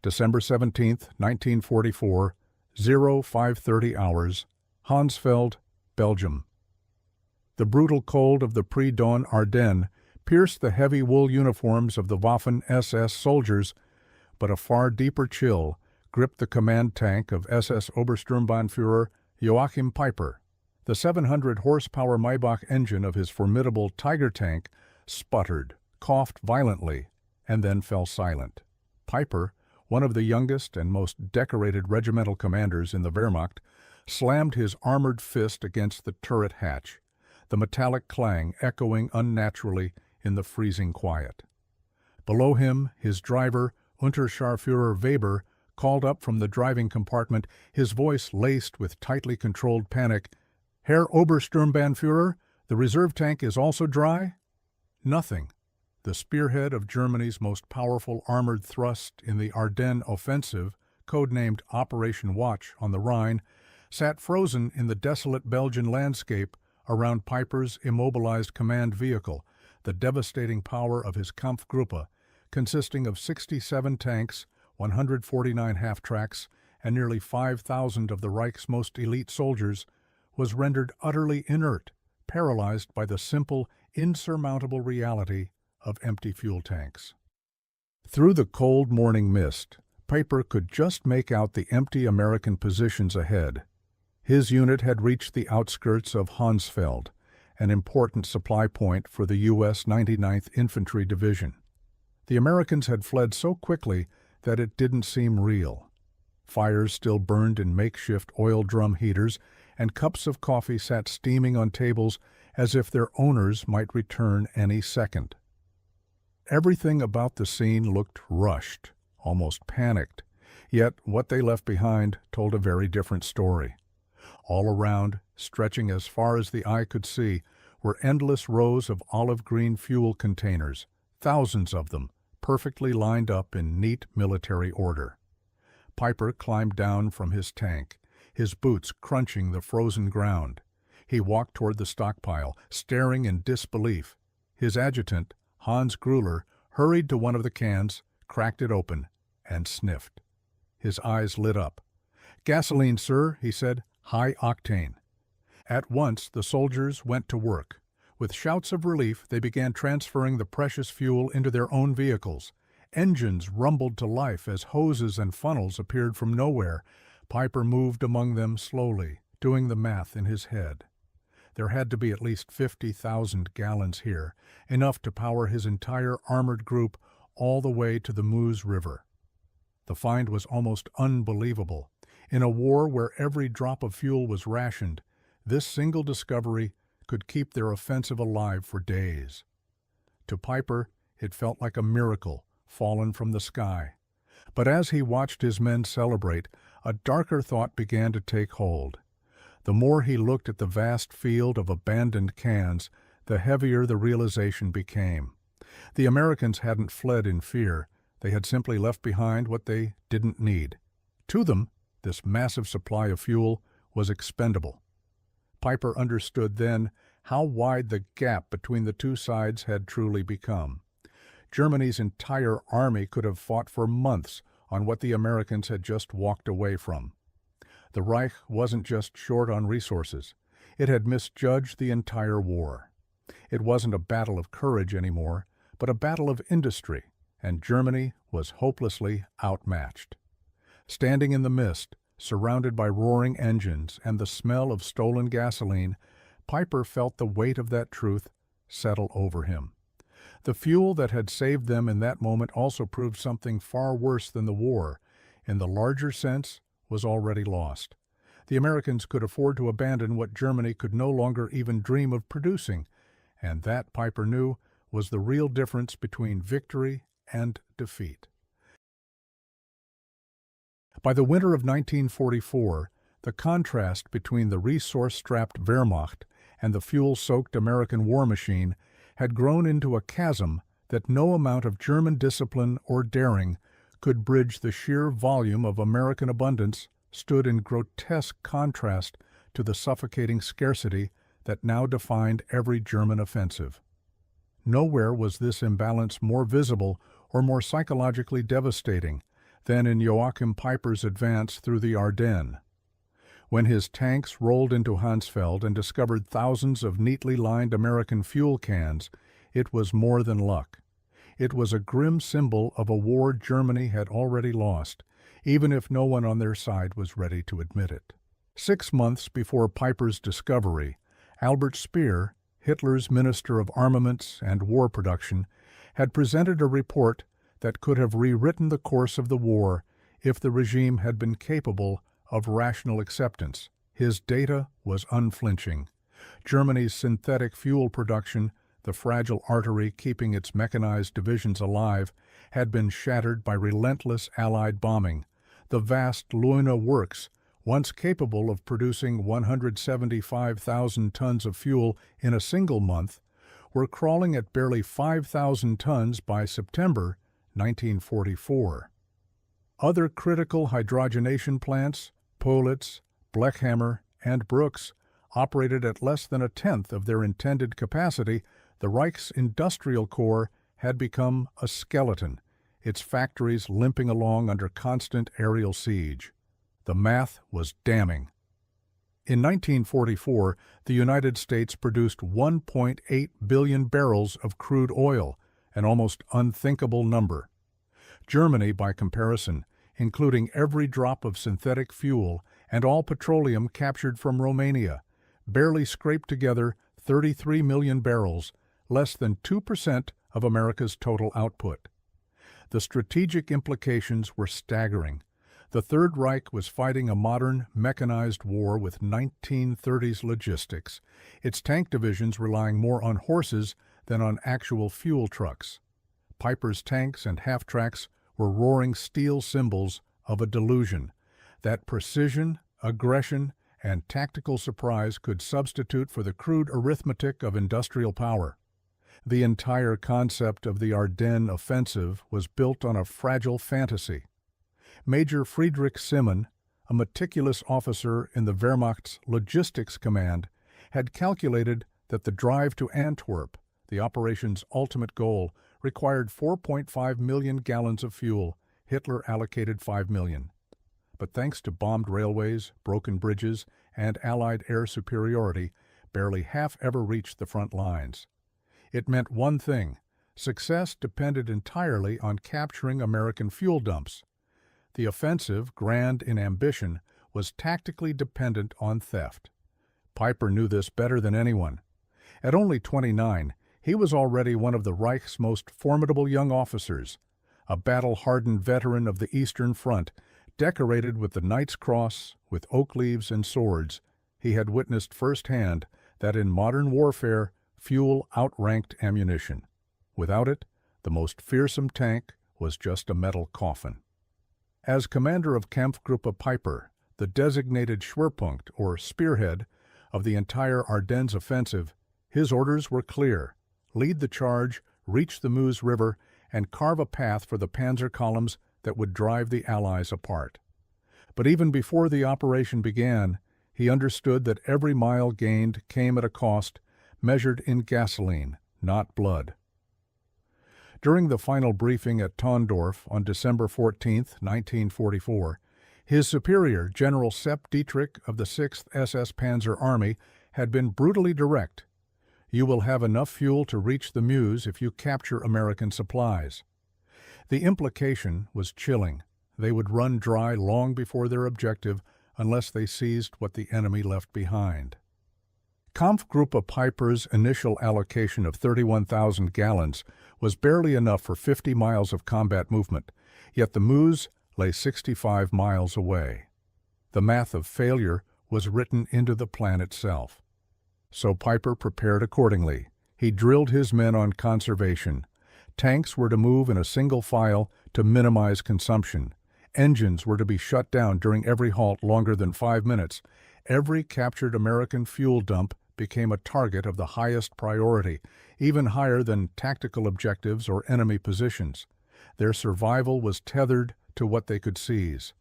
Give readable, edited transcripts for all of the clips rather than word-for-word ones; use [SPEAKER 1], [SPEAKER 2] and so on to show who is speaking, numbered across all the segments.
[SPEAKER 1] December 17, 1944, 0530 hours, Honsfeld, Belgium. The brutal cold of the pre-dawn Ardennes pierced the heavy wool uniforms of the Waffen SS soldiers, but a far deeper chill gripped the command tank of SS Obersturmbannführer Joachim Peiper. The 700-horsepower Maybach engine of his formidable Tiger tank sputtered, coughed violently, and then fell silent. Peiper, one of the youngest and most decorated regimental commanders in the Wehrmacht, slammed his armored fist against the turret hatch, the metallic clang echoing unnaturally in the freezing quiet. Below him, his driver, Unterscharführer Weber, called up from the driving compartment, his voice laced with tightly controlled panic, "Herr Obersturmbannführer, the reserve tank is also dry?" Nothing. The spearhead of Germany's most powerful armored thrust in the Ardennes offensive, codenamed Operation Watch on the Rhine, sat frozen in the desolate Belgian landscape around Peiper's immobilized command vehicle, the devastating power of his Kampfgruppe, consisting of 67 tanks, 149 half-tracks, and nearly 5,000 of the Reich's most elite soldiers, was rendered utterly inert, paralyzed by the simple, insurmountable reality of empty fuel tanks. Through the cold morning mist, Peiper could just make out the empty American positions ahead. His unit had reached the outskirts of Honsfeld, an important supply point for the U.S. 99th Infantry Division. The Americans had fled so quickly that it didn't seem real. Fires still burned in makeshift oil drum heaters, and cups of coffee sat steaming on tables as if their owners might return any second. Everything about the scene looked rushed, almost panicked, yet what they left behind told a very different story. All around, stretching as far as the eye could see, were endless rows of olive-green fuel containers, thousands of them, perfectly lined up in neat military order. Peiper climbed down from his tank, his boots crunching the frozen ground. He walked toward the stockpile, staring in disbelief. His adjutant, Hans Gruller, hurried to one of the cans, cracked it open, and sniffed. His eyes lit up. "Gasoline, sir," he said, "high octane." At once the soldiers went to work. With shouts of relief, they began transferring the precious fuel into their own vehicles. Engines rumbled to life as hoses and funnels appeared from nowhere. Peiper moved among them slowly, doing the math in his head. There had to be at least 50,000 gallons here, enough to power his entire armored group all the way to the Meuse River. The find was almost unbelievable. In a war where every drop of fuel was rationed, this single discovery could keep their offensive alive for days. To Peiper, it felt like a miracle fallen from the sky. But as he watched his men celebrate, a darker thought began to take hold. The more he looked at the vast field of abandoned cans, the heavier the realization became. The Americans hadn't fled in fear. They had simply left behind what they didn't need. To them, this massive supply of fuel was expendable. Peiper understood then how wide the gap between the two sides had truly become. Germany's entire army could have fought for months on what the Americans had just walked away from. The Reich wasn't just short on resources. It had misjudged the entire war. It wasn't a battle of courage anymore, but a battle of industry, and Germany was hopelessly outmatched. Standing in the mist, surrounded by roaring engines and the smell of stolen gasoline, Peiper felt the weight of that truth settle over him. The fuel that had saved them in that moment also proved something far worse than the war. In the larger sense, was already lost. The Americans could afford to abandon what Germany could no longer even dream of producing, and that, Peiper knew, was the real difference between victory and defeat. By the winter of 1944, the contrast between the resource-strapped Wehrmacht and the fuel-soaked American war machine had grown into a chasm that no amount of German discipline or daring could bridge. The sheer volume of American abundance stood in grotesque contrast to the suffocating scarcity that now defined every German offensive. Nowhere was this imbalance more visible or more psychologically devastating than in Joachim Peiper's advance through the Ardennes. When his tanks rolled into Honsfeld and discovered thousands of neatly lined American fuel cans, it was more than luck. It was a grim symbol of a war Germany had already lost, even if no one on their side was ready to admit it. 6 months before Peiper's discovery, Albert Speer, Hitler's Minister of Armaments and War Production, had presented a report that could have rewritten the course of the war if the regime had been capable of rational acceptance. His data was unflinching. Germany's synthetic fuel production, the fragile artery keeping its mechanized divisions alive, had been shattered by relentless Allied bombing. The vast Leuna works, once capable of producing 175,000 tons of fuel in a single month, were crawling at barely 5,000 tons by September 1944. Other critical hydrogenation plants, Politz, Blechhammer, and Brooks, operated at less than a tenth of their intended capacity. The Reich's industrial core had become a skeleton, its factories limping along under constant aerial siege. The math was damning. In 1944, the United States produced 1.8 billion barrels of crude oil, an almost unthinkable number. Germany, by comparison, including every drop of synthetic fuel and all petroleum captured from Romania, barely scraped together 33 million barrels, less than 2% of America's total output. The strategic implications were staggering. The Third Reich was fighting a modern, mechanized war with 1930s logistics, its tank divisions relying more on horses than on actual fuel trucks. Peiper's tanks and half-tracks were roaring steel symbols of a delusion that precision, aggression, and tactical surprise could substitute for the crude arithmetic of industrial power. The entire concept of the Ardennes offensive was built on a fragile fantasy. Major Friedrich Simon, a meticulous officer in the Wehrmacht's logistics command, had calculated that the drive to Antwerp, the operation's ultimate goal, required 4.5 million gallons of fuel. Hitler allocated 5 million. But thanks to bombed railways, broken bridges, and Allied air superiority, barely half ever reached the front lines. It meant one thing: success depended entirely on capturing American fuel dumps. The offensive, grand in ambition, was tactically dependent on theft. Peiper knew this better than anyone. At only 29, he was already one of the Reich's most formidable young officers, a battle-hardened veteran of the Eastern Front, decorated with the Knight's Cross, with oak leaves and swords. He had witnessed firsthand that in modern warfare, fuel outranked ammunition. Without it, the most fearsome tank was just a metal coffin. As commander of Kampfgruppe Peiper, the designated Schwerpunkt, or spearhead, of the entire Ardennes offensive, his orders were clear: lead the charge, reach the Meuse River, and carve a path for the panzer columns that would drive the Allies apart. But even before the operation began, he understood that every mile gained came at a cost, measured in gasoline, not blood. During the final briefing at Tondorf on December 14, 1944, his superior, General Sepp Dietrich of the 6th SS Panzer Army, had been brutally direct. You will have enough fuel to reach the Meuse if you capture American supplies. The implication was chilling. They would run dry long before their objective unless they seized what the enemy left behind. Kampfgruppe Peiper's initial allocation of 31,000 gallons was barely enough for 50 miles of combat movement, yet the Meuse lay 65 miles away. The math of failure was written into the plan itself. So Peiper prepared accordingly. He drilled his men on conservation. Tanks were to move in a single file to minimize consumption. Engines were to be shut down during every halt longer than 5 minutes. Every captured American fuel dump became a target of the highest priority, even higher than tactical objectives or enemy positions. Their survival was tethered to what they could seize.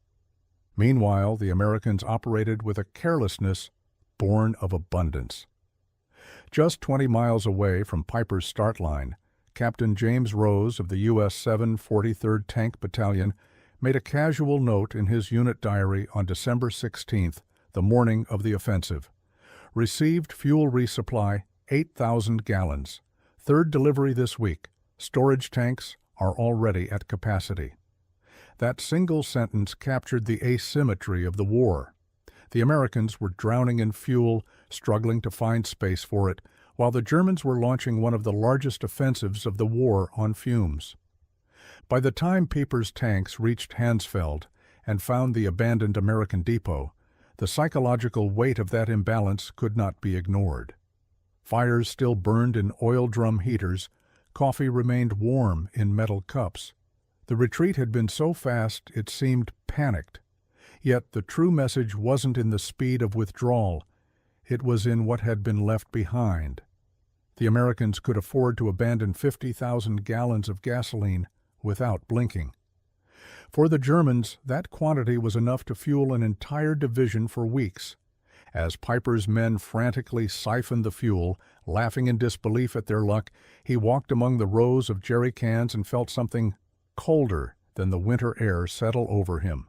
[SPEAKER 1] Meanwhile, the Americans operated with a carelessness born of abundance. Just 20 miles away from Peiper's start line, Captain James Rose of the U.S. 743rd Tank Battalion made a casual note in his unit diary on December 16th, the morning of the offensive. Received fuel resupply, 8,000 gallons. Third delivery this week. Storage tanks are already at capacity. That single sentence captured the asymmetry of the war. The Americans were drowning in fuel, struggling to find space for it, while the Germans were launching one of the largest offensives of the war on fumes. By the time Peiper's tanks reached Honsfeld and found the abandoned American depot, the psychological weight of that imbalance could not be ignored. Fires still burned in oil drum heaters, coffee remained warm in metal cups. The retreat had been so fast it seemed panicked. Yet the true message wasn't in the speed of withdrawal, it was in what had been left behind. The Americans could afford to abandon 50,000 gallons of gasoline without blinking. For the Germans, that quantity was enough to fuel an entire division for weeks. As Peiper's men frantically siphoned the fuel, laughing in disbelief at their luck, he walked among the rows of jerry cans and felt something colder than the winter air settle over him.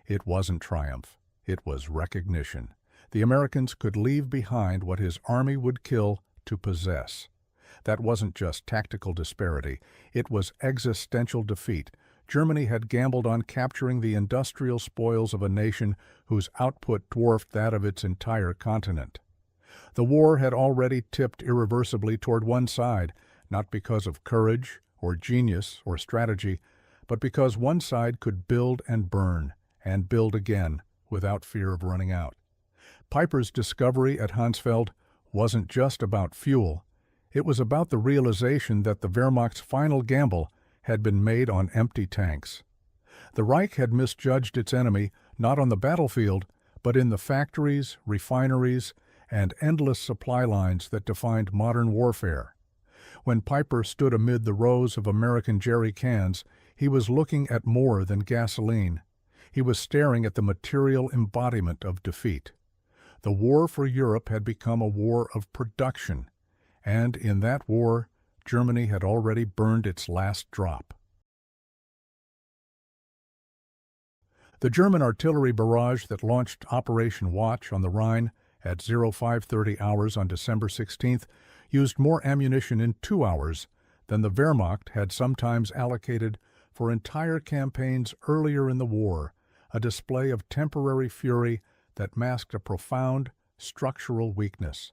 [SPEAKER 1] It wasn't triumph. It was recognition. The Americans could leave behind what his army would kill to possess. That wasn't just tactical disparity. It was existential defeat. Germany had gambled on capturing the industrial spoils of a nation whose output dwarfed that of its entire continent. The war had already tipped irreversibly toward one side, not because of courage or genius or strategy, but because one side could build and burn, and build again without fear of running out. Peiper's discovery at Honsfeld wasn't just about fuel. It was about the realization that the Wehrmacht's final gamble had been made on empty tanks. The Reich had misjudged its enemy not on the battlefield, but in the factories, refineries, and endless supply lines that defined modern warfare. When Peiper stood amid the rows of American jerry cans, he was looking at more than gasoline. He was staring at the material embodiment of defeat. The war for Europe had become a war of production, and in that war, Germany had already burned its last drop. The German artillery barrage that launched Operation Watch on the Rhine at 0530 hours on December 16th used more ammunition in 2 hours than the Wehrmacht had sometimes allocated for entire campaigns earlier in the war, a display of temporary fury that masked a profound structural weakness.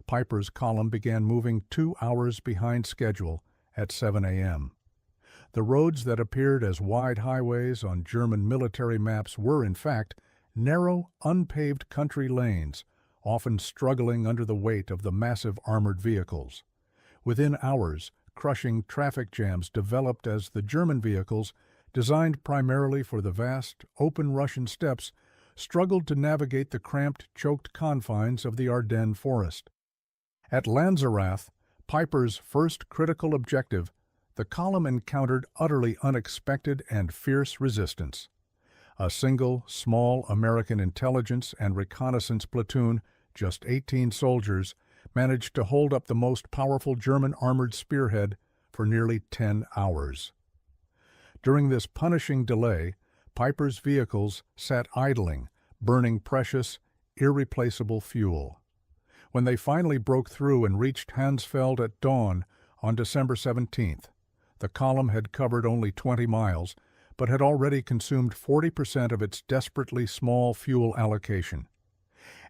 [SPEAKER 1] Peiper's column began moving 2 hours behind schedule at 7 a.m. The roads that appeared as wide highways on German military maps were, in fact, narrow, unpaved country lanes, often struggling under the weight of the massive armored vehicles. Within hours, crushing traffic jams developed as the German vehicles, designed primarily for the vast, open Russian steppes, struggled to navigate the cramped, choked confines of the Ardennes forest. At Lanzerath, Peiper's first critical objective, the column encountered utterly unexpected and fierce resistance. A single, small American intelligence and reconnaissance platoon, just 18 soldiers, managed to hold up the most powerful German armored spearhead for nearly 10 hours. During this punishing delay, Peiper's vehicles sat idling, burning precious, irreplaceable fuel. When they finally broke through and reached Honsfeld at dawn on December 17th, the column had covered only 20 miles, but had already consumed 40% of its desperately small fuel allocation.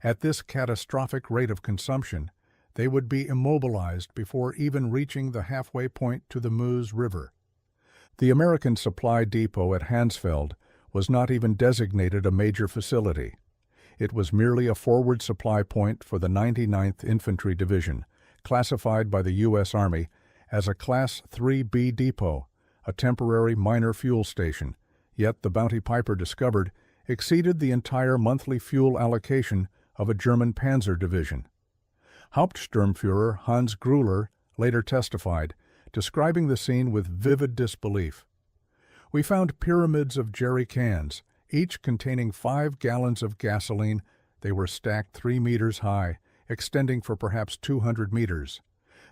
[SPEAKER 1] At this catastrophic rate of consumption, they would be immobilized before even reaching the halfway point to the Meuse River. The American supply depot at Honsfeld was not even designated a major facility. It was merely a forward supply point for the 99th Infantry Division, classified by the U.S. Army as a Class 3B depot, a temporary minor fuel station, yet the bounty Peiper discovered exceeded the entire monthly fuel allocation of a German panzer division. Hauptsturmführer Hans Gruller later testified, describing the scene with vivid disbelief. "We found pyramids of jerry cans, each containing 5 gallons of gasoline. They were stacked 3 meters high, extending for perhaps 200 meters.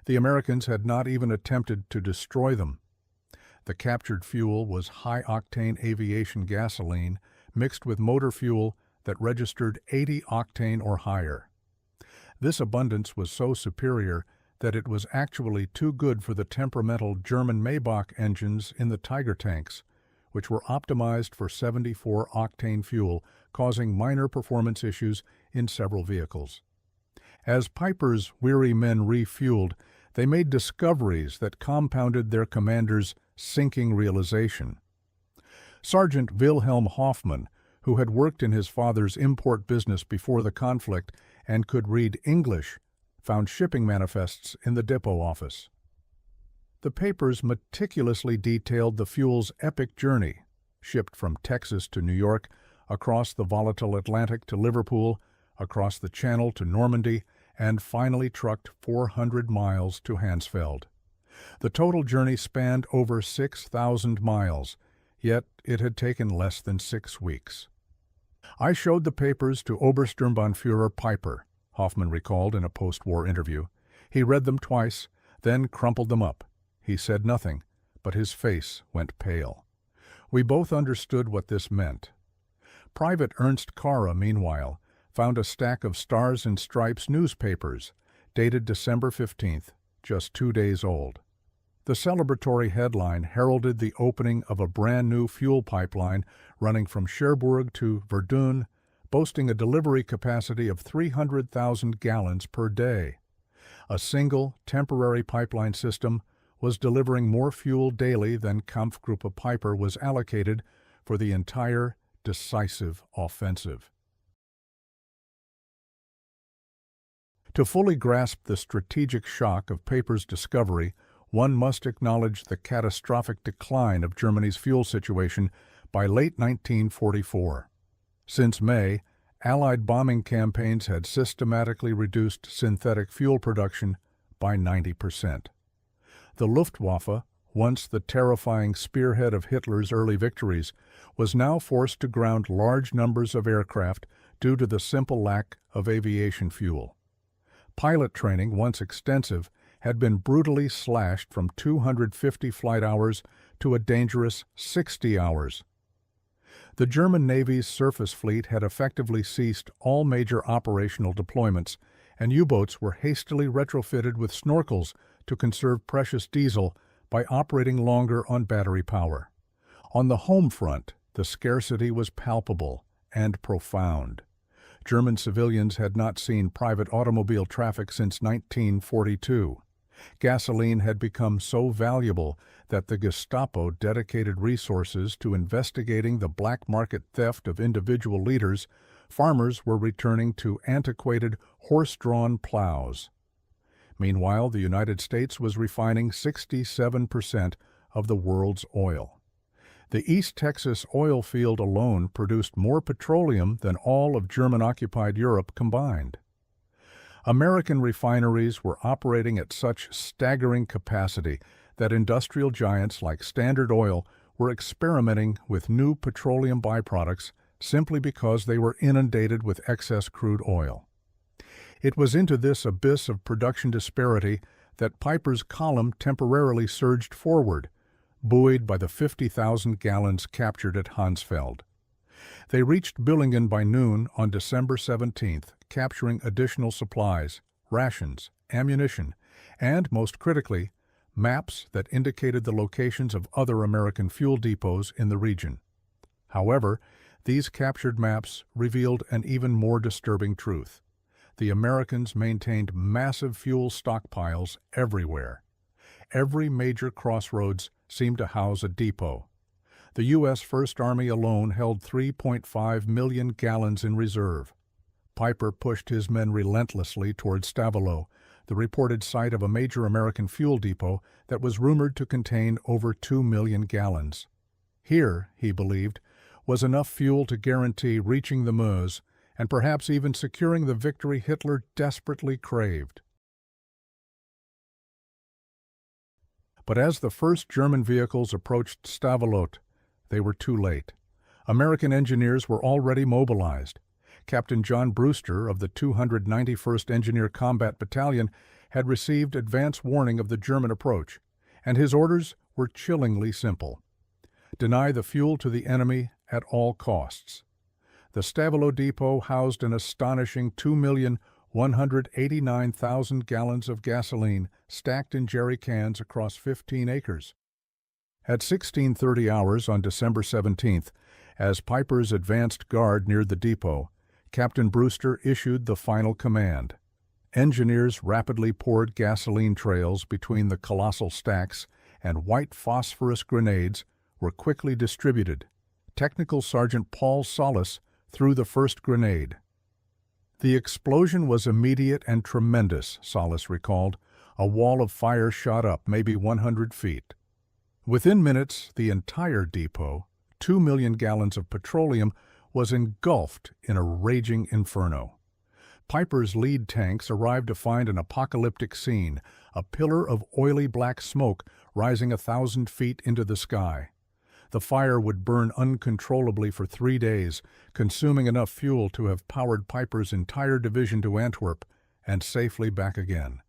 [SPEAKER 1] The Americans had not even attempted to destroy them. The captured fuel was high-octane aviation gasoline mixed with motor fuel that registered 80 octane or higher. This abundance was so superior that it was actually too good for the temperamental German Maybach engines in the Tiger tanks, which were optimized for 74 octane fuel, causing minor performance issues in several vehicles. As Peiper's weary men refueled, they made discoveries that compounded their commander's sinking realization. Sergeant Wilhelm Hoffmann, who had worked in his father's import business before the conflict and could read English, found shipping manifests in the depot office. The papers meticulously detailed the fuel's epic journey, shipped from Texas to New York, across the volatile Atlantic to Liverpool, across the Channel to Normandy, and finally trucked 400 miles to Honsfeld. The total journey spanned over 6,000 miles, yet it had taken less than 6 weeks. "I showed the papers to Obersturmbannführer Peiper," Hoffmann recalled in a post-war interview. "He read them twice, then crumpled them up. He said nothing, but his face went pale. We both understood what this meant." Private Ernst Kara, meanwhile, found a stack of Stars and Stripes newspapers, dated December 15th, just 2 days old. The celebratory headline heralded the opening of a brand-new fuel pipeline running from Cherbourg to Verdun, boasting a delivery capacity of 300,000 gallons per day. A single, temporary pipeline system was delivering more fuel daily than Kampfgruppe Peiper was allocated for the entire decisive offensive. To fully grasp the strategic shock of Peiper's discovery, one must acknowledge the catastrophic decline of Germany's fuel situation by late 1944. Since May, Allied bombing campaigns had systematically reduced synthetic fuel production by 90%. The Luftwaffe, once the terrifying spearhead of Hitler's early victories, was now forced to ground large numbers of aircraft due to the simple lack of aviation fuel. Pilot training, once extensive, had been brutally slashed from 250 flight hours to a dangerous 60 hours. The German Navy's surface fleet had effectively ceased all major operational deployments, and U-boats were hastily retrofitted with snorkels to conserve precious diesel by operating longer on battery power. On the home front, the scarcity was palpable and profound. German civilians had not seen private automobile traffic since 1942. Gasoline had become so valuable that the Gestapo dedicated resources to investigating the black market theft of individual liters. Farmers were returning to antiquated horse-drawn plows. Meanwhile, the United States was refining 67% of the world's oil. The East Texas oil field alone produced more petroleum than all of German-occupied Europe combined. American refineries were operating at such staggering capacity that industrial giants like Standard Oil were experimenting with new petroleum byproducts simply because they were inundated with excess crude oil. It was into this abyss of production disparity that Peiper's column temporarily surged forward, buoyed by the 50,000 gallons captured at Honsfeld. They reached Billingen by noon on December 17th, capturing additional supplies, rations, ammunition, and, most critically, maps that indicated the locations of other American fuel depots in the region. However, these captured maps revealed an even more disturbing truth. The Americans maintained massive fuel stockpiles everywhere. Every major crossroads seemed to house a depot. The U.S. First Army alone held 3.5 million gallons in reserve. Peiper pushed his men relentlessly toward Stavelot, the reported site of a major American fuel depot that was rumored to contain over 2 million gallons. Here, he believed, was enough fuel to guarantee reaching the Meuse and perhaps even securing the victory Hitler desperately craved. But as the first German vehicles approached Stavelot, they were too late. American engineers were already mobilized. Captain John Brewster of the 291st Engineer Combat Battalion had received advance warning of the German approach, and his orders were chillingly simple. Deny the fuel to the enemy at all costs. The Stavelot depot housed an astonishing 2,189,000 gallons of gasoline stacked in jerry cans across 15 acres. At 16:30 hours on December 17th, as Peiper's advanced guard neared the depot, Captain Brewster issued the final command. Engineers rapidly poured gasoline trails between the colossal stacks, and white phosphorus grenades were quickly distributed. Technical Sergeant Paul Solis threw the first grenade. The explosion was immediate and tremendous, Solis recalled. A wall of fire shot up maybe 100 feet. Within minutes, the entire depot, 2 million gallons of petroleum, was engulfed in a raging inferno. Peiper's lead tanks arrived to find an apocalyptic scene, a pillar of oily black smoke rising 1,000 feet into the sky. The fire would burn uncontrollably for 3 days, consuming enough fuel to have powered Peiper's entire division to Antwerp and safely back again.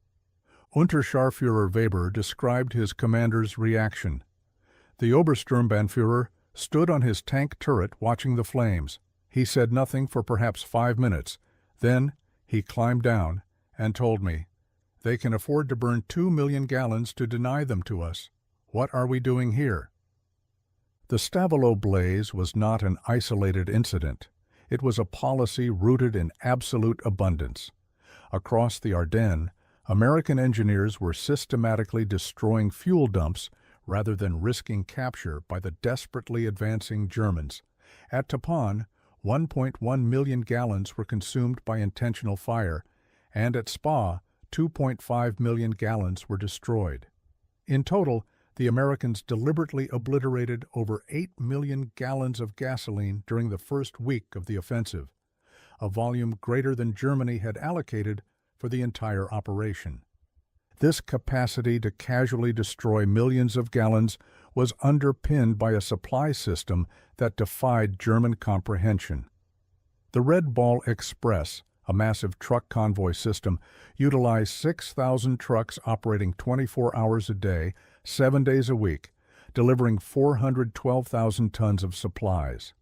[SPEAKER 1] Unterscharführer Weber described his commander's reaction. The Obersturmbannführer stood on his tank turret watching the flames. He said nothing for perhaps 5 minutes. Then he climbed down and told me, "They can afford to burn 2 million gallons to deny them to us. What are we doing here?" The Stavelot blaze was not an isolated incident. It was a policy rooted in absolute abundance. Across the Ardennes, American engineers were systematically destroying fuel dumps rather than risking capture by the desperately advancing Germans. At Tapan, 1.1 million gallons were consumed by intentional fire, and at Spa, 2.5 million gallons were destroyed. In total, the Americans deliberately obliterated over 8 million gallons of gasoline during the first week of the offensive, a volume greater than Germany had allocated for the entire operation. This capacity to casually destroy millions of gallons was underpinned by a supply system that defied German comprehension. The Red Ball Express, a massive truck convoy system, utilized 6,000 trucks operating 24 hours a day, 7 days a week, delivering 412,000 tons of supplies.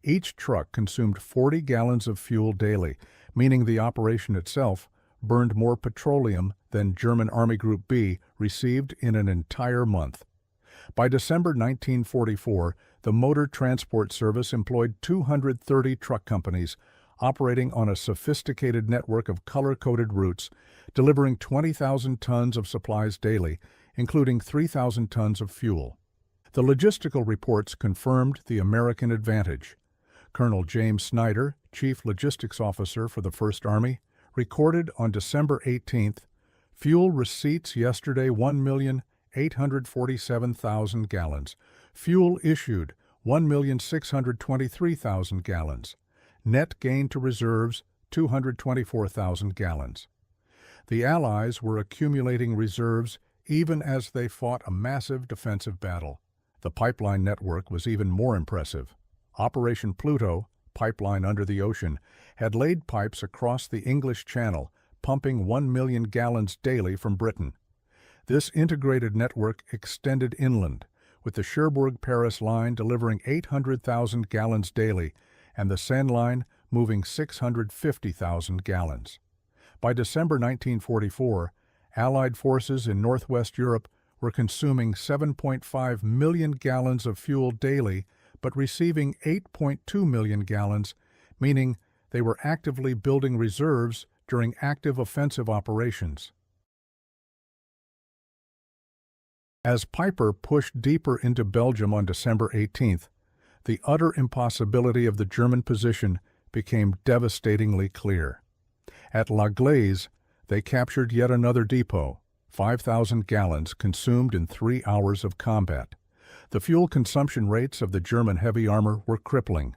[SPEAKER 1] Each truck consumed 40 gallons of fuel daily, meaning the operation itself burned more petroleum than German Army Group B received in an entire month. By December 1944, the Motor Transport Service employed 230 truck companies, operating on a sophisticated network of color-coded routes, delivering 20,000 tons of supplies daily, including 3,000 tons of fuel. The logistical reports confirmed the American advantage. Colonel James Snyder, Chief Logistics Officer for the First Army, recorded on December 18th, "Fuel receipts yesterday 1,847,000 gallons. Fuel issued 1,623,000 gallons. Net gain to reserves 224,000 gallons." The Allies were accumulating reserves even as they fought a massive defensive battle. The pipeline network was even more impressive. Operation Pluto, pipeline under the ocean, had laid pipes across the English Channel, pumping 1 million gallons daily from Britain. This integrated network extended inland, with the Cherbourg-Paris line delivering 800,000 gallons daily and the Seine line moving 650,000 gallons. By December 1944, Allied forces in Northwest Europe were consuming 7.5 million gallons of fuel daily, but receiving 8.2 million gallons, meaning they were actively building reserves during active offensive operations. As Peiper pushed deeper into Belgium on December 18th, the utter impossibility of the German position became devastatingly clear. At La Glaise, they captured yet another depot, 5,000 gallons consumed in 3 hours of combat. The fuel consumption rates of the German heavy armor were crippling.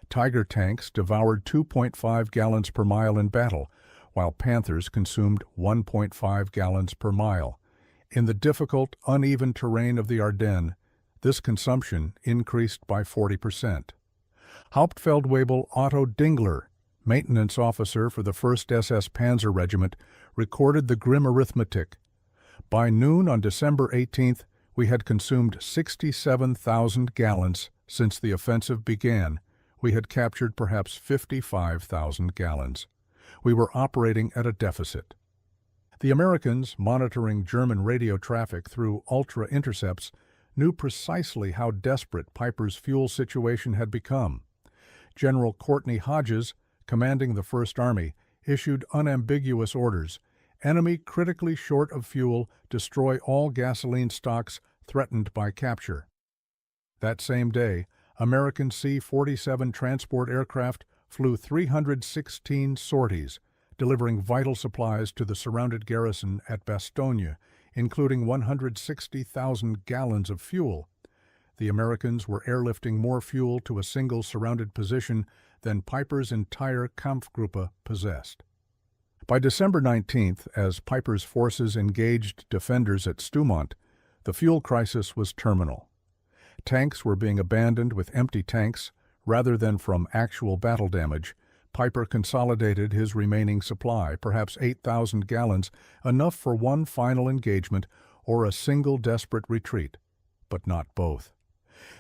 [SPEAKER 1] Tiger tanks devoured 2.5 gallons per mile in battle, while Panthers consumed 1.5 gallons per mile. In the difficult, uneven terrain of the Ardennes, this consumption increased by 40%. Hauptfeldwebel Otto Dingler, maintenance officer for the 1st SS Panzer Regiment, recorded the grim arithmetic. By noon on December 18th, We had consumed 67,000 gallons since the offensive began. We had captured perhaps 55,000 gallons. We were operating at a deficit. The Americans, monitoring German radio traffic through ultra-intercepts, knew precisely how desperate Peiper's fuel situation had become. General Courtney Hodges, commanding the First Army, issued unambiguous orders: enemy critically short of fuel, destroy all gasoline stocks threatened by capture. That same day, American C-47 transport aircraft flew 316 sorties, delivering vital supplies to the surrounded garrison at Bastogne, including 160,000 gallons of fuel. The Americans were airlifting more fuel to a single surrounded position than Peiper's entire Kampfgruppe possessed. By December 19th, as Peiper's forces engaged defenders at Stoumont, the fuel crisis was terminal. Tanks were being abandoned with empty tanks rather than from actual battle damage. Peiper consolidated his remaining supply, perhaps 8,000 gallons, enough for one final engagement or a single desperate retreat, but not both.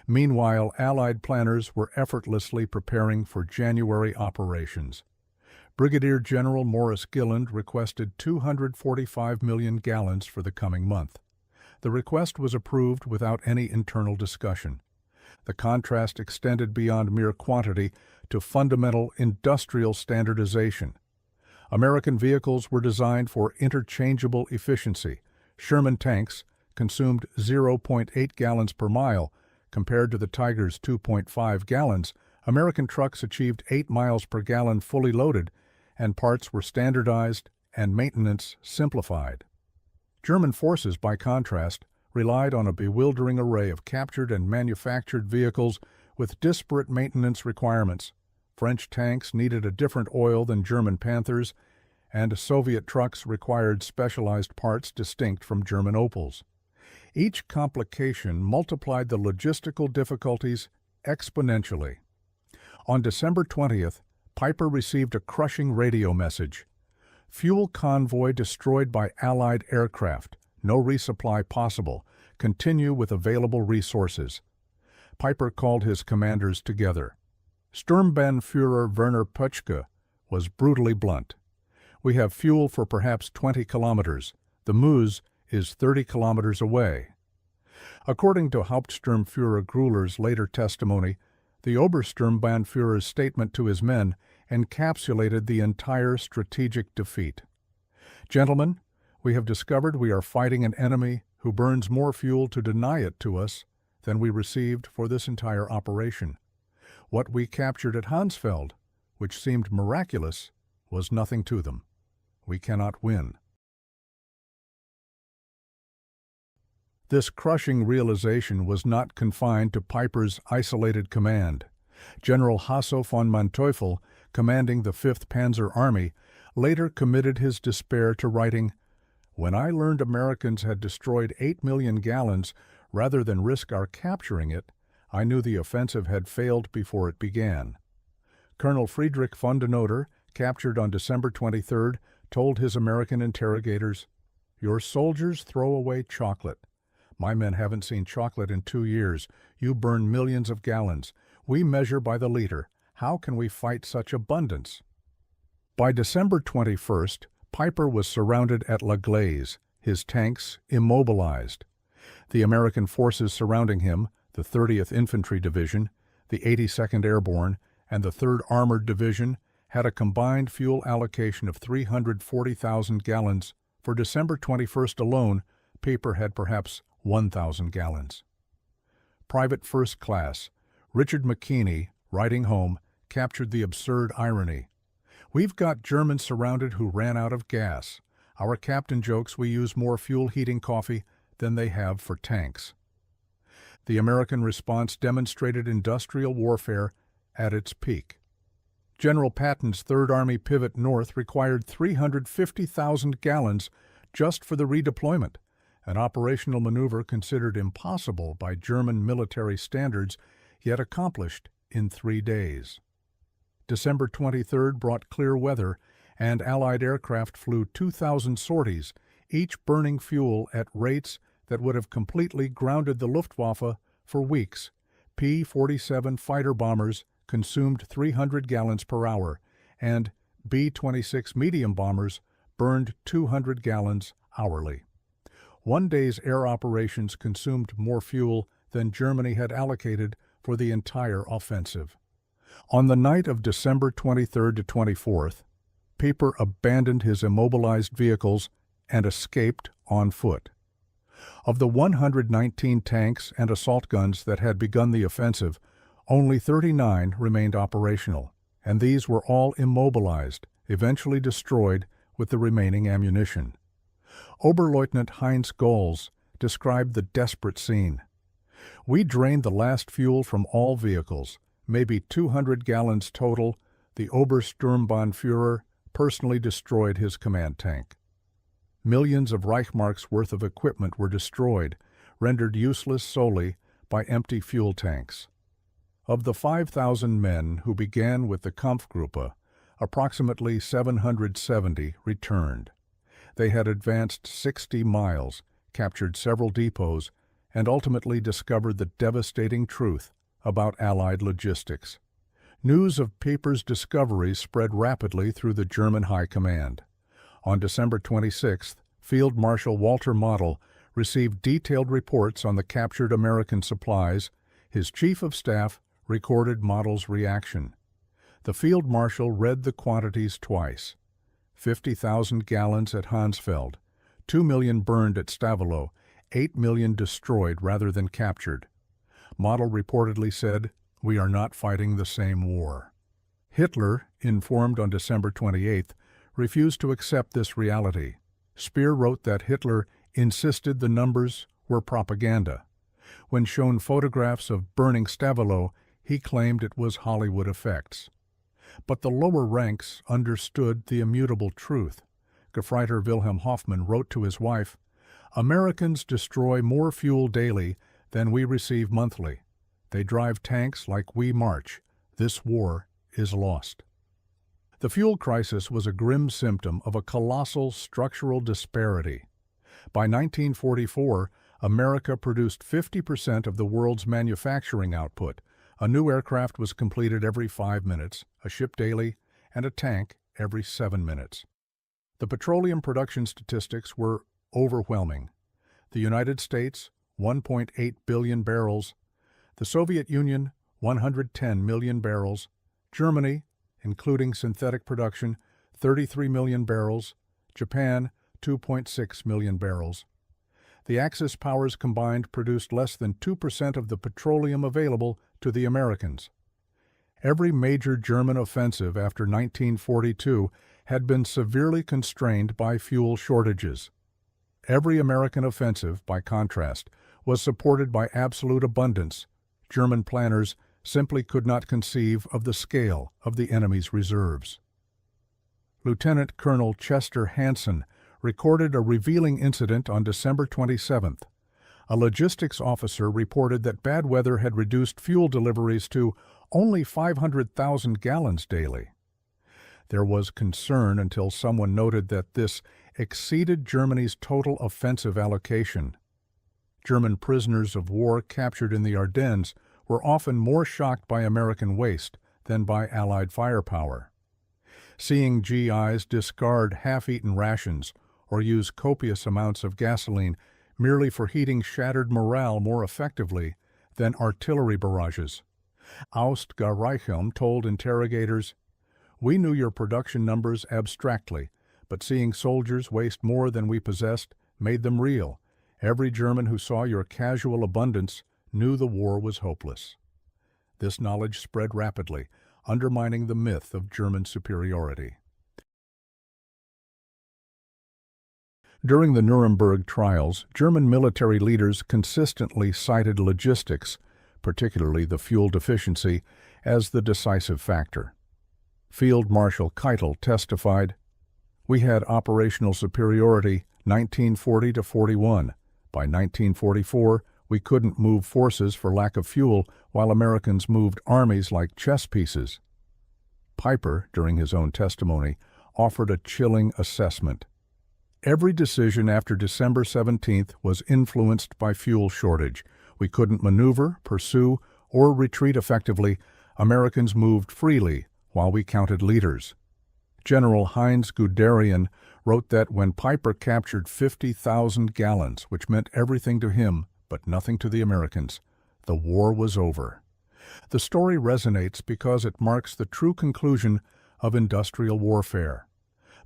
[SPEAKER 1] Meanwhile, Allied planners were effortlessly preparing for January operations. Brigadier General Morris Gilland requested 245 million gallons for the coming month. The request was approved without any internal discussion. The contrast extended beyond mere quantity to fundamental industrial standardization. American vehicles were designed for interchangeable efficiency. Sherman tanks consumed 0.8 gallons per mile. Compared to the Tiger's 2.5 gallons, American trucks achieved 8 miles per gallon fully loaded, and parts were standardized and maintenance simplified. German forces, by contrast, relied on a bewildering array of captured and manufactured vehicles with disparate maintenance requirements. French tanks needed a different oil than German Panthers, and Soviet trucks required specialized parts distinct from German Opels. Each complication multiplied the logistical difficulties exponentially. On December 20th, Peiper received a crushing radio message: fuel convoy destroyed by Allied aircraft. No resupply possible. Continue with available resources. Peiper called his commanders together. Sturmbannführer Werner Pötschke was brutally blunt. We have fuel for perhaps 20 kilometers. The Meuse is 30 kilometers away. According to Hauptsturmführer Grüller's later testimony, the Obersturmbannführer's statement to his men encapsulated the entire strategic defeat. Gentlemen, we have discovered we are fighting an enemy who burns more fuel to deny it to us than we received for this entire operation. What we captured at Honsfeld, which seemed miraculous, was nothing to them. We cannot win. This crushing realization was not confined to Peiper's isolated command. General Hasso von Manteuffel, commanding the 5th Panzer Army, later committed his despair to writing, "When I learned Americans had destroyed 8 million gallons rather than risk our capturing it, I knew the offensive had failed before it began." Colonel Friedrich von Denoder, captured on December 23rd, told his American interrogators, "Your soldiers throw away chocolate. My men haven't seen chocolate in 2 years. You burn millions of gallons. We measure by the liter. How can we fight such abundance?" By December 21st, Peiper was surrounded at La Glaise, his tanks immobilized. The American forces surrounding him, the 30th Infantry Division, the 82nd Airborne, and the 3rd Armored Division, had a combined fuel allocation of 340,000 gallons. For December 21st alone, Peiper had perhaps 1,000 gallons. Private First Class Richard McKinney, riding home, captured the absurd irony. "We've got Germans surrounded who ran out of gas. Our captain jokes we use more fuel heating coffee than they have for tanks." The American response demonstrated industrial warfare at its peak. General Patton's 3rd Army pivot north required 350,000 gallons just for the redeployment, an operational maneuver considered impossible by German military standards, yet accomplished in 3 days. December 23rd brought clear weather, and Allied aircraft flew 2,000 sorties, each burning fuel at rates that would have completely grounded the Luftwaffe for weeks. P-47 fighter bombers consumed 300 gallons per hour, and B-26 medium bombers burned 200 gallons hourly. One day's air operations consumed more fuel than Germany had allocated for the entire offensive. On the night of December 23rd to 24th, Peiper abandoned his immobilized vehicles and escaped on foot. Of the 119 tanks and assault guns that had begun the offensive, only 39 remained operational, and these were all immobilized, eventually destroyed with the remaining ammunition. Oberleutnant Heinz Goels described the desperate scene. "We drained the last fuel from all vehicles, maybe 200 gallons total. The Obersturmbannführer personally destroyed his command tank. Millions of Reichsmarks worth of equipment were destroyed, rendered useless solely by empty fuel tanks. Of the 5,000 men who began with the Kampfgruppe, approximately 770 returned. They had advanced 60 miles, captured several depots, and ultimately discovered the devastating truth about Allied logistics. News of Peiper's discoveries spread rapidly through the German High Command. On December 26th, Field Marshal Walter Model received detailed reports on the captured American supplies. His chief of staff recorded Model's reaction. The Field Marshal read the quantities twice: 50,000 gallons at Honsfeld, 2 million burned at Stavelot, 8 million destroyed rather than captured. Model reportedly said, "We are not fighting the same war." Hitler, informed on December 28th, refused to accept this reality. Speer wrote that Hitler insisted the numbers were propaganda. When shown photographs of burning Stavelot, he claimed it was Hollywood effects. But the lower ranks understood the immutable truth. Gefreiter Wilhelm Hoffmann wrote to his wife, "Americans destroy more fuel daily than we receive monthly. They drive tanks like we march. This war is lost." The fuel crisis was a grim symptom of a colossal structural disparity. By 1944, America produced 50% of the world's manufacturing output. A new aircraft was completed every 5 minutes, a ship daily, and a tank every 7 minutes. The petroleum production statistics were overwhelming. The United States, 1.8 billion barrels. The Soviet Union, 110 million barrels. Germany, including synthetic production, 33 million barrels. Japan, 2.6 million barrels. The Axis powers combined produced less than 2% of the petroleum available to the Americans. Every major German offensive after 1942 had been severely constrained by fuel shortages. Every American offensive, by contrast, was supported by absolute abundance. German planners simply could not conceive of the scale of the enemy's reserves. Lieutenant Colonel Chester Hansen recorded a revealing incident on December 27th. A logistics officer reported that bad weather had reduced fuel deliveries to only 500,000 gallons daily. There was concern until someone noted that this exceeded Germany's total offensive allocation. German prisoners of war captured in the Ardennes were often more shocked by American waste than by Allied firepower. Seeing GIs discard half-eaten rations or use copious amounts of gasoline merely for heating shattered morale more effectively than artillery barrages. Aust gar Reichelm told interrogators, "We knew your production numbers abstractly, but seeing soldiers waste more than we possessed made them real. Every German who saw your casual abundance knew the war was hopeless." This knowledge spread rapidly, undermining the myth of German superiority. During the Nuremberg trials, German military leaders consistently cited logistics, particularly the fuel deficiency, as the decisive factor. Field Marshal Keitel testified, "We had operational superiority 1940 to 41. By 1944, we couldn't move forces for lack of fuel, while Americans moved armies like chess pieces." Peiper, during his own testimony, offered a chilling assessment. Every decision after December 17th was influenced by fuel shortage. We couldn't maneuver, pursue, or retreat effectively. Americans moved freely while we counted liters. General Heinz Guderian wrote that when Peiper captured 50,000 gallons, which meant everything to him but nothing to the Americans, the war was over. The story resonates because it marks the true conclusion of industrial warfare.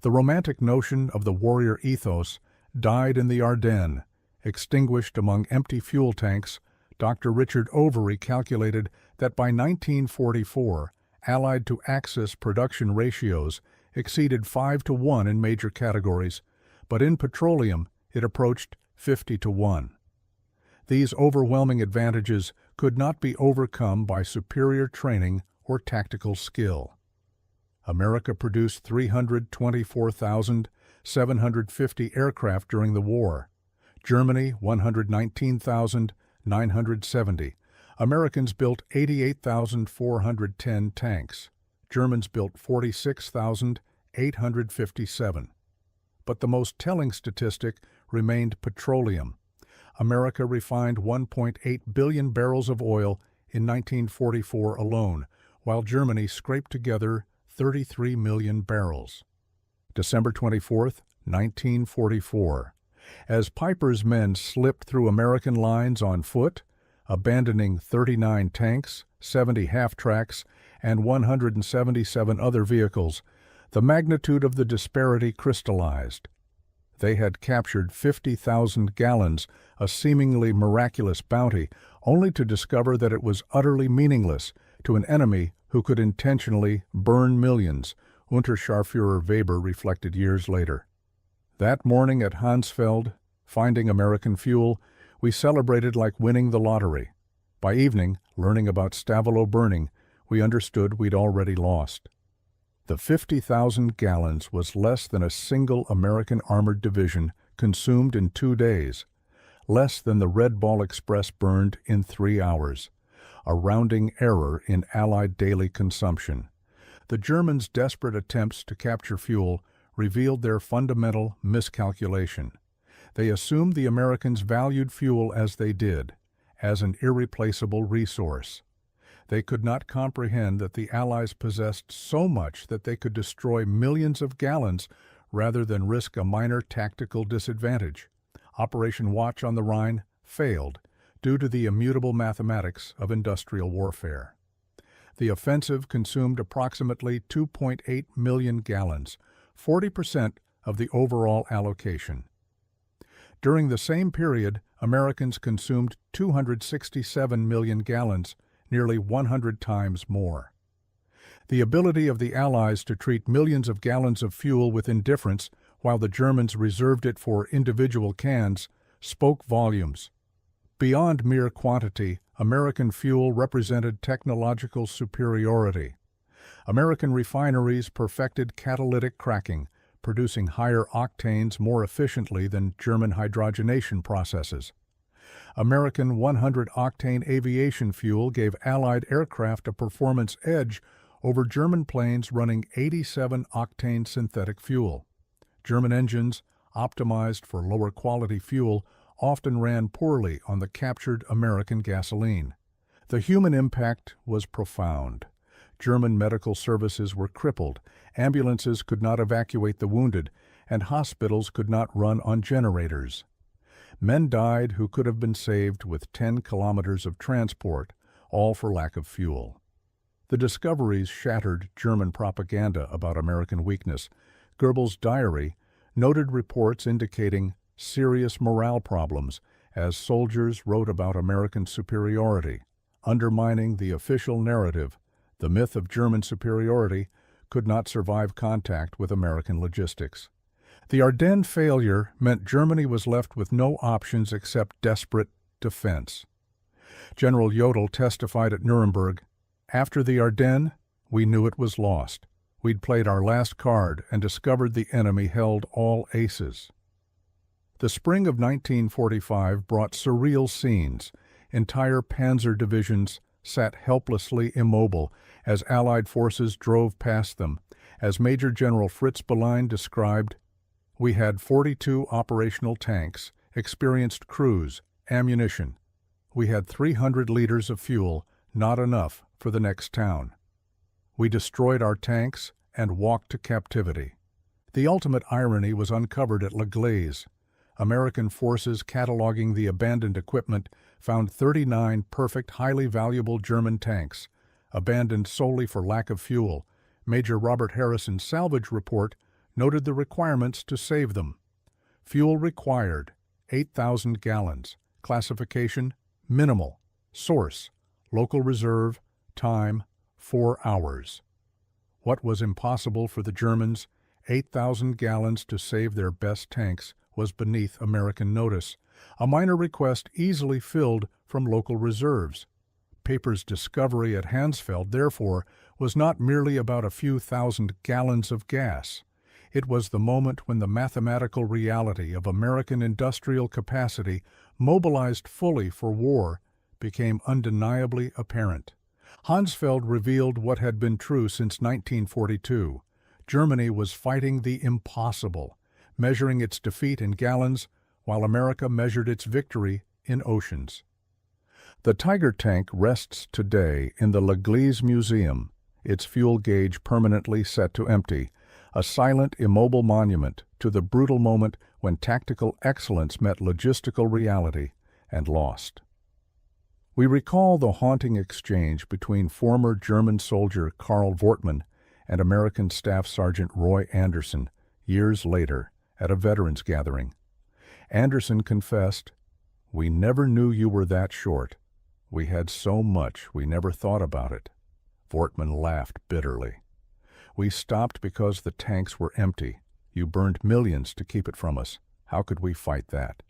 [SPEAKER 1] The romantic notion of the warrior ethos died in the Ardennes, extinguished among empty fuel tanks. Dr. Richard Overy calculated that by 1944, Allied to Axis production ratios exceeded 5-to-1 in major categories, but in petroleum it approached 50-to-1. These overwhelming advantages could not be overcome by superior training or tactical skill. America produced 324,750 aircraft during the war. Germany, 119,970. Americans built 88,410 tanks. Germans built 46,857. But the most telling statistic remained petroleum. America refined 1.8 billion barrels of oil in 1944 alone, while Germany scraped together 33 million barrels. December 24, 1944. As Peiper's men slipped through American lines on foot, abandoning 39 tanks, 70 half-tracks, and 177 other vehicles, the magnitude of the disparity crystallized. They had captured 50,000 gallons, a seemingly miraculous bounty, only to discover that it was utterly meaningless to an enemy who could intentionally burn millions, Unterscharführer Weber reflected years later. That morning at Honsfeld, finding American fuel, we celebrated like winning the lottery. By evening, learning about Stavelot burning, we understood we'd already lost. The 50,000 gallons was less than a single American armored division consumed in 2 days, less than the Red Ball Express burned in 3 hours. A rounding error in Allied daily consumption. The Germans' desperate attempts to capture fuel revealed their fundamental miscalculation. They assumed the Americans valued fuel as they did, as an irreplaceable resource. They could not comprehend that the Allies possessed so much that they could destroy millions of gallons rather than risk a minor tactical disadvantage. Operation Watch on the Rhine failed due to the immutable mathematics of industrial warfare. The offensive consumed approximately 2.8 million gallons, 40% of the overall allocation. During the same period, Americans consumed 267 million gallons, nearly 100 times more. The ability of the Allies to treat millions of gallons of fuel with indifference while the Germans reserved it for individual cans spoke volumes. Beyond mere quantity, American fuel represented technological superiority. American refineries perfected catalytic cracking, producing higher octanes more efficiently than German hydrogenation processes. American 100-octane aviation fuel gave Allied aircraft a performance edge over German planes running 87-octane synthetic fuel. German engines, optimized for lower quality fuel, often ran poorly on the captured American gasoline. The human impact was profound. German medical services were crippled, ambulances could not evacuate the wounded, and hospitals could not run on generators. Men died who could have been saved with 10 kilometers of transport, all for lack of fuel. The discoveries shattered German propaganda about American weakness. Goebbels' diary noted reports indicating serious morale problems as soldiers wrote about American superiority, undermining the official narrative. The myth of German superiority could not survive contact with American logistics. The Ardennes failure meant Germany was left with no options except desperate defense. General Jodl testified at Nuremberg, "After the Ardennes, we knew it was lost. We'd played our last card and discovered the enemy held all aces." The spring of 1945 brought surreal scenes. Entire panzer divisions sat helplessly immobile as Allied forces drove past them. As Major General Fritz Belein described, We had 42 operational tanks, experienced crews, ammunition. We had 300 liters of fuel, not enough for the next town. We destroyed our tanks and walked to captivity. The ultimate irony was uncovered at La Glaise. American forces cataloging the abandoned equipment found 39 perfect, highly valuable German tanks, abandoned solely for lack of fuel. Major Robert Harrison's salvage report noted the requirements to save them. Fuel required, 8,000 gallons. Classification, minimal. Source, local reserve. Time, 4 hours. What was impossible for the Germans, 8,000 gallons to save their best tanks, was beneath American notice, a minor request easily filled from local reserves. Peiper's discovery at Honsfeld, therefore, was not merely about a few thousand gallons of gas. It was the moment when the mathematical reality of American industrial capacity, mobilized fully for war, became undeniably apparent. Honsfeld revealed what had been true since 1942. Germany was fighting the impossible, measuring its defeat in gallons, while America measured its victory in oceans. The Tiger tank rests today in the La Glaise Museum, its fuel gauge permanently set to empty, a silent, immobile monument to the brutal moment when tactical excellence met logistical reality and lost. We recall the haunting exchange between former German soldier Karl Wortmann and American Staff Sergeant Roy Anderson years later at a veterans gathering. Anderson confessed, "We never knew you were that short. We had so much we never thought about it." Wortmann laughed bitterly. "We stopped because the tanks were empty. You burned millions to keep it from us. How could we fight that?"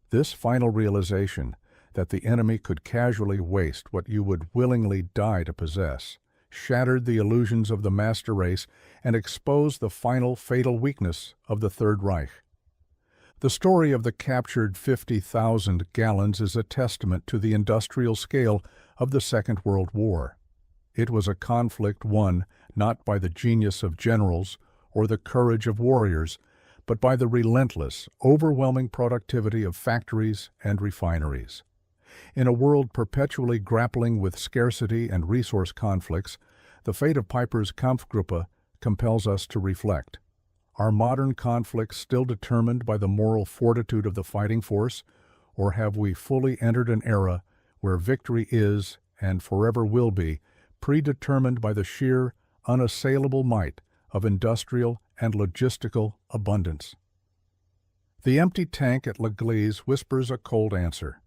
[SPEAKER 1] This final realization that the enemy could casually waste what you would willingly die to possess shattered the illusions of the master race and exposed the final fatal weakness of the Third Reich. The story of the captured 50,000 gallons is a testament to the industrial scale of the Second World War. It was a conflict won not by the genius of generals or the courage of warriors, but by the relentless, overwhelming productivity of factories and refineries. In a world perpetually grappling with scarcity and resource conflicts, the fate of Peiper's Kampfgruppe compels us to reflect. Are modern conflicts still determined by the moral fortitude of the fighting force, or have we fully entered an era where victory is, and forever will be, predetermined by the sheer, unassailable might of industrial and logistical abundance? The empty tank at La Glaise whispers a cold answer.